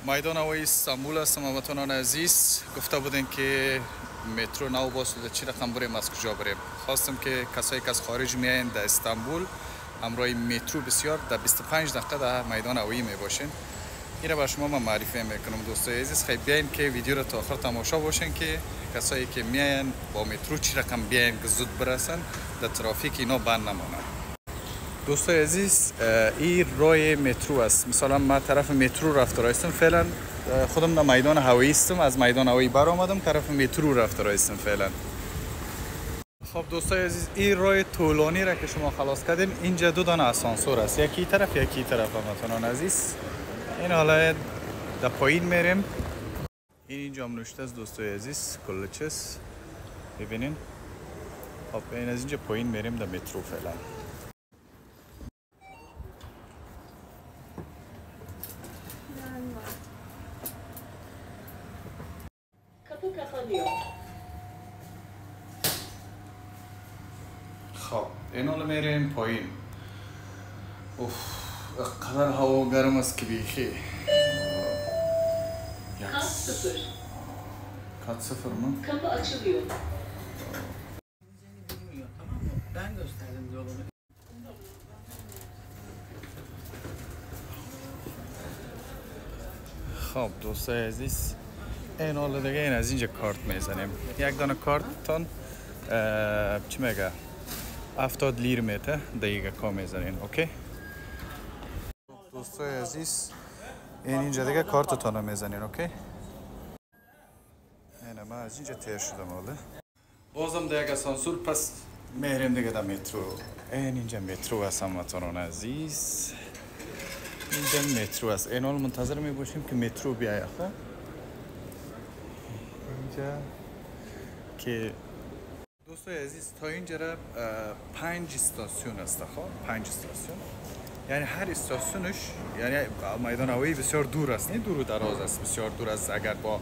میدان هوایی استانبول هستم. هموطنان عزیز، گفته بودین که مترو نو باشد چی رقم بریم، از کجا بریم. خواستم که کسایی که از خارج میایین در استانبول همراه مترو بسیار در 25 دقیقه در میدان هوایی میباشین. این را به شما من معرفی میکنم دوستای عزیز. خیلی بیاین که ویدیو را تا آخر تماشا باشین که کسایی که میایین با مترو چی رقم بیاین که زود برسن، در ترافیک اینا بند نمانن. دوستای عزیز، این راه مترو است. مثلا من طرف مترو رفته رایستم، فعلا خودم در میدان هوایی استم. از میدان هوایی بر آمدم طرف مترو رفته رایستم فعلا. خب دوستای عزیز، این راه طولانی را که شما خلاص کردین، اینجا دو دانه آسانسور است، یکی طرف یکی طرف. هموطنان عزیز، این حالا در پایین میریم. اینجا هم نوشته است دوستای عزیز کل چیز ببینین. خب این از اینجا پایین میریم در مترو فعلا. خب این حالا میریم پایین. اوف، قدر هوا گرم است که بیخی. Kat 0. Kat 0 mı? Kapı açılıyor. Bilmiyor, tamam mı? Ben gösterdim yolunu. خب دوستای عزیز، این حالا دیگه این از اینجا کارت میزنیم. یک دانه کارتتان چی میگه 70 لیر میته دقیقه کا میزنین. اوکی دوستای عزیز، اینجا دیگه کارتتان رو میزنین. اوکی، این من از اینجا تیر شدم. حالا بازم دیگه آسانسور، پس میریم دیگه در مترو. اینجا مترو هست هموطنان عزیز، اینجا مترو است. این حال منتظر می باشیم که مترو بیاید. اینجا که دوستای عزیز تا اینجا 5 استاسیون است. خب 5 استاسیون، یعنی هر استاسیونش، یعنی میدان هوایی بسیار دور است، نه دور و دراز است، بسیار دور است. اگر با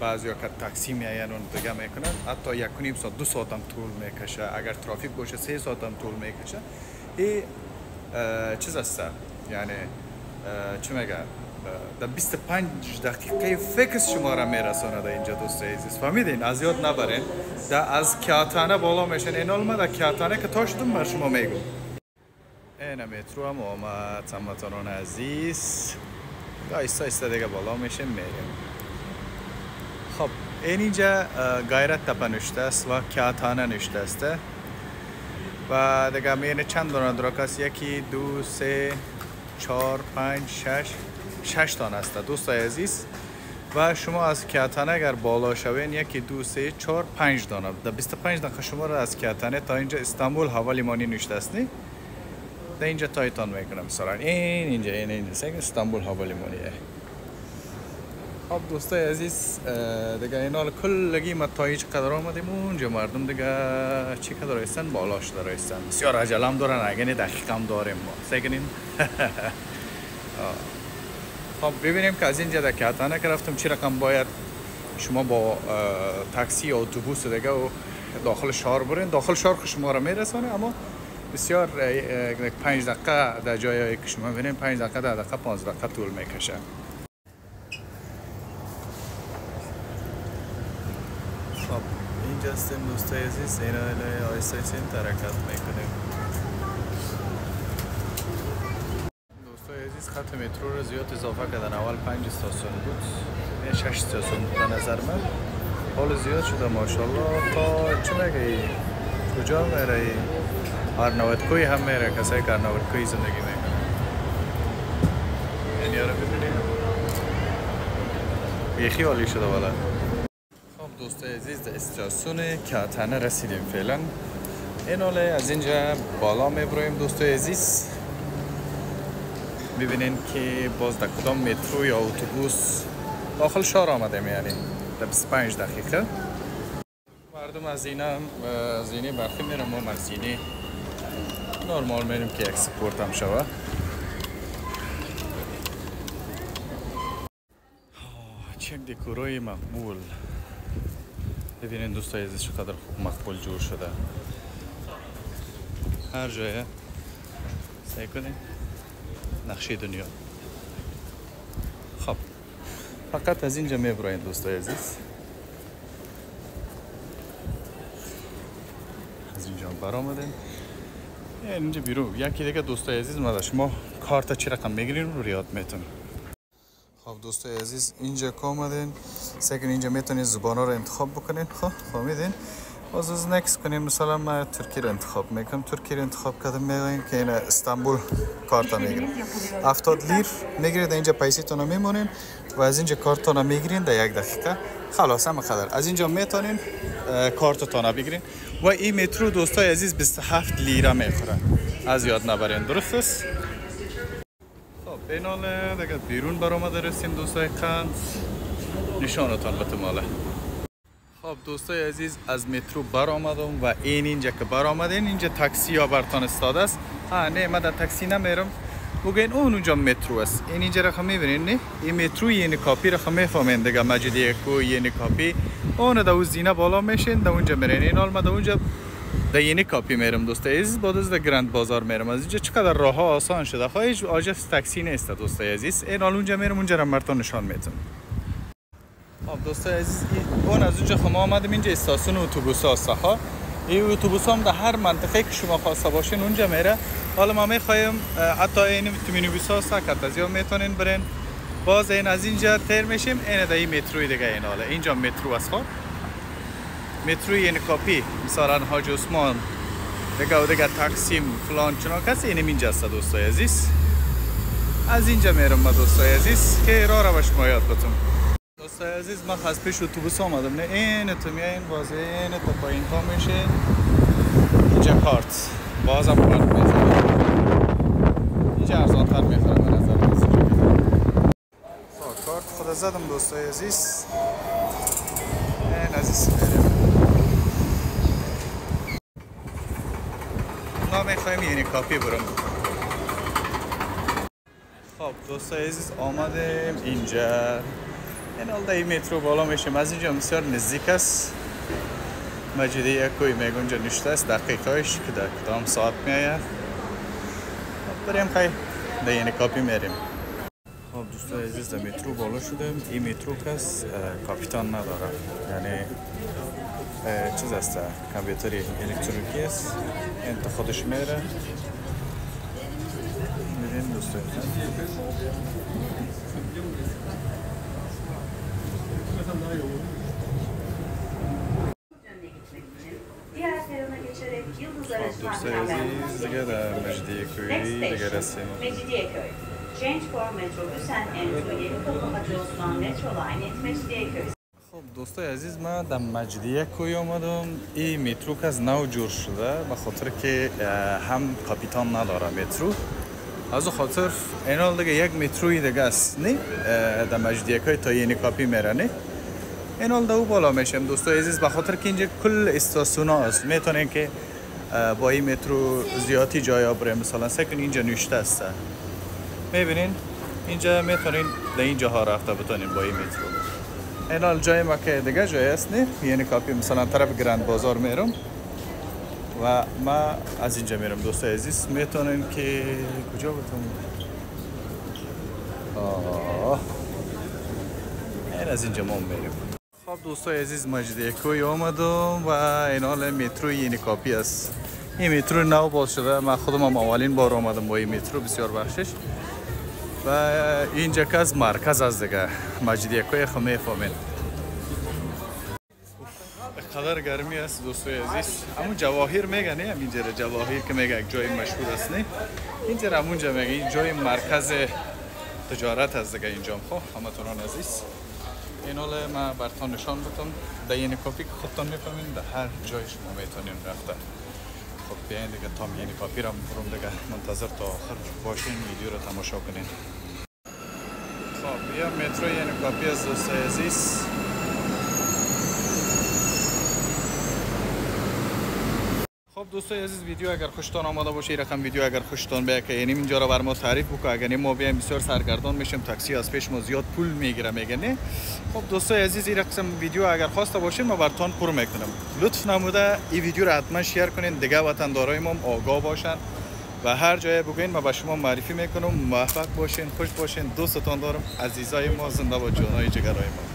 بعضیا که تاکسی میاین اون دیگه میکنن، حتی 1.5 ساعت 2 ساعت هم طول میکشه. اگر ترافیک باشه 3 ساعت هم طول میکشه. این چیز است، یعنی چی میگه در 25 دقیقه فکس شما را میرسانه در اینجا دوستای عزیز. فهمیدین؟ از یاد نبرین. از کیاتانه بالا میشن. این حال من در کیاتانه که تا شدم بر شما میگم. این مترو هم آمد هموطنان عزیز. آیسته آیسته دیگه بالا میشیم میریم. خب اینجا غیرت تپه نشته است و کیاتانه نشته است و دیگه میرین چند دانه دراک است. 1 2 3 4 5 6 تانه است دوستای عزیز. و شما از کیاتانه اگر بالا شوین 1 2 3 4 5 دانه در 25 دقیقه شما را از کیاتانه تا اینجا استانبول هوا لیمانی نشته است. در اینجا تایتان میکنم مثلا اینجا استانبول هوا لیمانیه. خب دوستای عزیز، دیگه این حال کلگی ما تا هیچ قدر آمدیم. اونجا مردم دیگه چی قدر رایستن؟ بالاش در رایستن. بسیار عجله هم دارن، اگه دقیقه هم داریم ما سگنیم. خب ببینیم که از اینجا در کیاتانه که رفتم چی رقم باید شما با تاکسی یا اتوبوس دیگه و داخل شهر برین. داخل شهر که شما را میرسانه، اما بسیار 5 دقیقه در جایی که شما ببینید 5 دقیقه 10 دقیقه 15 دقیقه طول میکشه. خب اینجا هستیم دوستای عزیز. این آیسته حرکت میکنیم. دوستای عزیز، خط مترو رو زیاد اضافه کردن. اول 5 استاسیون بود، 6 استاسیون بود به نظر من. حال زیاد شده ماشاءالله. تا چه میگه کجا میره؟ آرناوتکوی هم میره، کسایی که آرناوتکوی زندگی میکنه. این یارو ببینیم بیخی عالی شده والا. خب دوستای عزیز، در استاسیون کیاتانه رسیدیم فعلا. این حاله از اینجا بالا میبرویم دوستای عزیز. ببینین که باز در کدام مترو یا اتوبوس داخل شهر آمدیم، یعنی در 25 دقیقه. مردم از زینه برخی میرم، ما از زینه نرمال میریم که اکسپورت هم شوه. چه دکورای مقبول. ببینین دوستای عزیز چقدر خوب مقبول جور شده. هر جایه سعی کنین نقشه دنیا. خب فقط از اینجا میبراین دوستای عزیز. از اینجا برآمدیم. اینجا بیرون یکی دیگه دوستای عزیز ما شما کارت چی رقم میگیرین رو ریاد میتون. خب دوستای عزیز اینجا که آمدین سکن اینجا میتونین زبانا رو انتخاب بکنین. خب فهمیدین؟ باز از نکس کنین. مثلا من ترکی رو انتخاب میکنم. ترکی رو انتخاب کردم میگوین که این استانبول کارت میگیرین 70 لیر میگیرید. اینجا پیسیتون رو میمونین و از اینجا کارتون رو میگیرین در 1 دقیقه. خلاص هم قدر از اینجا میتونین کارتتون رو بگیرین. و این مترو دوستای عزیز 27 لیره میخوره. از یاد نبرین. درست است؟ خب بیناله دیگه بیرون برآمده رسیم دوستای قند. نشانتان بتماله. خب دوستای عزیز از مترو برآمدم و اینجا که برآمدین اینجا تاکسی ها برتان استاده است. نه من در تاکسی نمیرم. بگین اونجا مترو است. اینجا رقم میبینین نه؟ این مترو یعنی کاپی رقم میفهمین دیگه. مجیدیکو یعنی کاپی. اون در زینه بالا میشین در اونجا میرین. این حال من در اونجا در یعنی کاپی میرم دوستای عزیز. بعد از در گرند بازار میرم. از اینجا چقدر راه ها آسان شده. هیچ آجس تاکسی نیست دوستای عزیز. این حال اونجا میرم. اونجا رو مرتون نشان میدم. خب دوستای عزیز اون از اونجا خما آمدیم اینجا استاسیون اتوبوس هاست ها. این اتوبوس هم در هر منطقه که شما خواسته باشین اونجا میره. حالا ما میخوایم حتی این مینیبوس هاست که از یا میتونین برین. باز این از اینجا تر میشیم. این در این متروی دیگه. این حالا اینجا مترو است. خب مترو یعنی کاپی مثلا حاج عثمان دیگه تقسیم فلان چنا کسی این اینجا است دوستای عزیز. از اینجا میرم ما دوستای عزیز که راه رو به شما یاد بدم. دوستای عزیز من از پیش اتوبوس آمدم. نه این تو میاین باز این تا پایین پا میشه اینجا کارت بازم کارت میزنم. اینجا ارزانتر میخوره به نظر من. کارت خود زدم دوستای عزیز. این عزیز میرم ما میخوایم یعنی کافی برم. خب دوستای عزیز آمدیم اینجا. این حال در این مترو بالا میشیم. از اینجا بسیار نزدیک است. مجیدیکوی میگه اونجا نشته است. دقیقهش که در کدام ساعت میآید. بریم خیلی در این کاپی میریم. خب دوستای عزیز در مترو بالا شدیم. این مترو کس کاپیتان نداره. یعنی چیز است کامپیوتری الکترونیکی است. این تا خودش میره. میریم دوستای دوستای عزیز دیگه در مجیدیکوی دیگه رسیم. خب دوستای عزیز من در مجیدیکوی آمدم. این مترو که از نو جور شده به خاطر که هم کاپیتان نداره مترو. از خاطر این حال دیگه یک متروی دیگه است نه در مجیدیکوی تا یعنی کاپی میره نه. این حال دو بالا میشم دوستای عزیز به خاطر که اینجا کل استاسیون هست. میتونین که با این مترو زیادی جای بریم. مثلا سکن اینجا نوشته است. میبینین اینجا میتونین در اینجا ها رفته بتونین با این مترو. این حال جای ما که دیگه جای است نه یعنی کاپی مثلا طرف گرند بازار میرم و ما از اینجا میرم دوستای عزیز. میتونین که کجا بتونین این از اینجا ما میریم. خب دوستای عزیز مجیدیکوی آمدم و این حال مترو یعنی کاپی است. این مترو نو باز شده. من خودم هم اولین بار آمدم با این مترو. بسیار بخشش و اینجا که از مرکز از دیگه مجیدیکوی خب میفهمین. قدر گرمی است دوستای عزیز. همون جواهر میگه نه اینجا جواهر که میگه یک جای مشهور است نه. اینجا همونجا میگه این جای مرکز تجارت است دیگه اینجا. خب همتون عزیز این حال من براتون نشان بدم در این کاپی که خودتون میفهمین در هر جای شما میتونین رفته. خب بیاین دیگه تا یعنی کاپی را برم دیگه منتظر تا آخر باشین ویدیو رو تماشا کنین. خب بیا مترو یعنی کاپی از دوستای عزیز. خب دوستای عزیز ویدیو اگر خوشتون آمده باشه رقم ویدیو اگر خوشتون بیاد که یعنی اینجا رو بر ما تعریف بکنه. اگر ما بیایم بسیار سرگردان میشیم. تاکسی از پیش ما زیاد پول میگیره میگه نه. خب دوستای عزیز این رقم ویدیو اگر خواسته باشین ما براتون پر میکنم. لطف نموده این ویدیو رو حتما شیر کنین دیگه وطندارای ما آگاه باشن و هر جای بگوین ما به شما معرفی میکنم. موفق باشین، خوش باشین، دوستتان دارم. عزیزای ما، زنده با جانای جگرای ما.